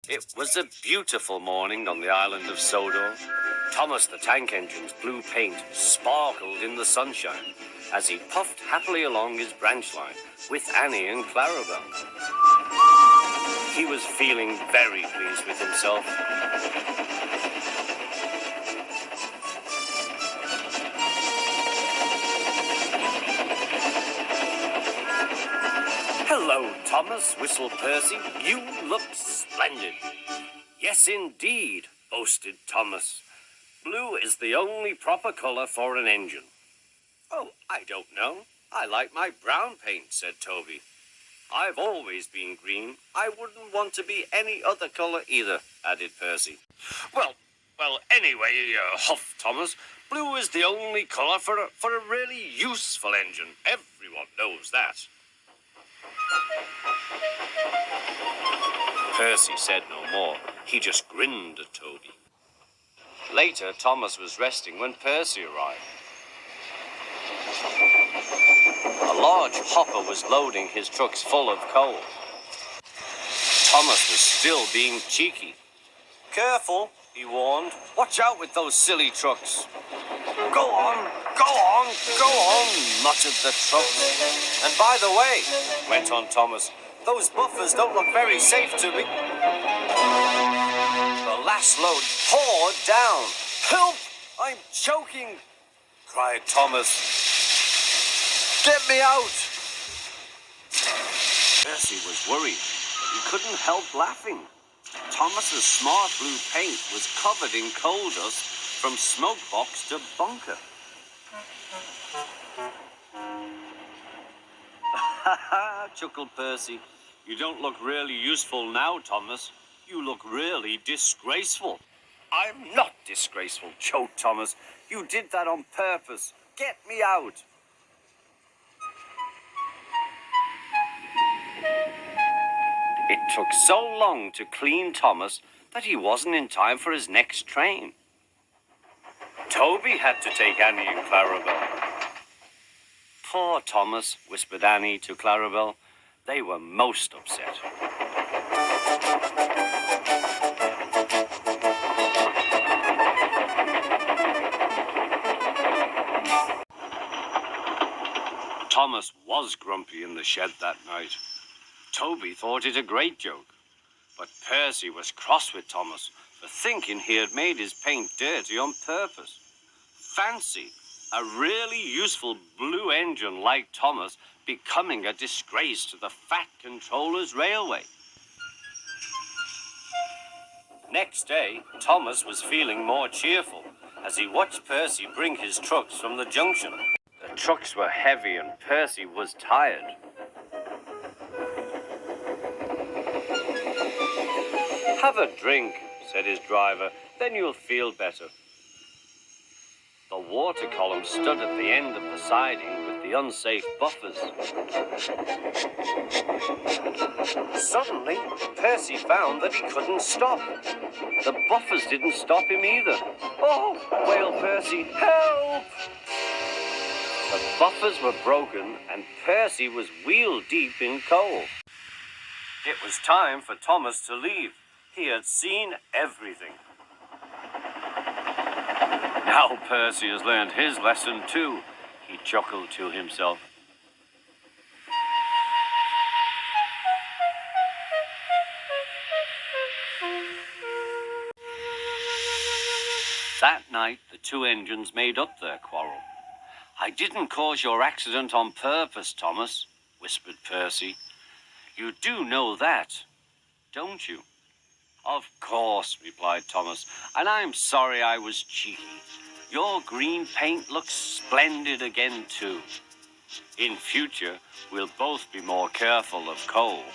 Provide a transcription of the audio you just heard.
It was a beautiful morning on the island of Sodor. Thomas the Tank Engine's blue paint sparkled in the sunshine as he puffed happily along his branch line with Annie and Clarabelle. He was feeling very pleased with himself. "Hello, Thomas," whistled Percy. "You look splendid." "Yes, indeed," boasted Thomas. "Blue is the only proper color for an engine." "Oh, I don't know. I like my brown paint," said Toby. "I've always been green. I wouldn't want to be any other color either," added Percy. Well, anyway, huffed Thomas, "blue is the only color for a really useful engine. Everyone knows that." Percy said no more. He just grinned at Toby. Later, Thomas was resting when Percy arrived. A large hopper was loading his trucks full of coal. Thomas was still being cheeky. "Careful," he warned. "Watch out with those silly trucks." Go on, muttered the trucks. "And by the way," went on Thomas, "those buffers don't look very safe to me." The last load poured down. "Help! I'm choking!" cried Thomas. "Get me out!" Percy was worried, but he couldn't help laughing. Thomas's smart blue paint was covered in coal dust from smoke box to bunker. "Ha ha," chuckled Percy. "You don't look really useful now, Thomas. You look really disgraceful." "I'm not disgraceful," choked Thomas. "You did that on purpose. Get me out." It took so long to clean Thomas that he wasn't in time for his next train. Toby had to take Annie and Clarabelle. "Poor Thomas," whispered Annie to Clarabelle. They were most upset. Thomas was grumpy in the shed that night. Toby thought it a great joke, but Percy was cross with Thomas for thinking he had made his paint dirty on purpose. Fancy a really useful blue engine like Thomas becoming a disgrace to the Fat Controller's Railway. Next day, Thomas was feeling more cheerful as he watched Percy bring his trucks from the junction. The trucks were heavy and Percy was tired. "Have a drink," said his driver, "then you'll feel better." The water column stood at the end of the siding with the unsafe buffers. Suddenly, Percy found that he couldn't stop. The buffers didn't stop him either. "Oh!" wailed Percy. "Help!" The buffers were broken and Percy was wheel-deep in coal. It was time for Thomas to leave. He had seen everything. "Now Percy has learned his lesson too," he chuckled to himself. That night, the two engines made up their quarrel. "I didn't cause your accident on purpose, Thomas," whispered Percy. "You do know that, don't you?" "Of course," replied Thomas, "and I'm sorry I was cheeky. Your green paint looks splendid again, too. In future, we'll both be more careful of coal."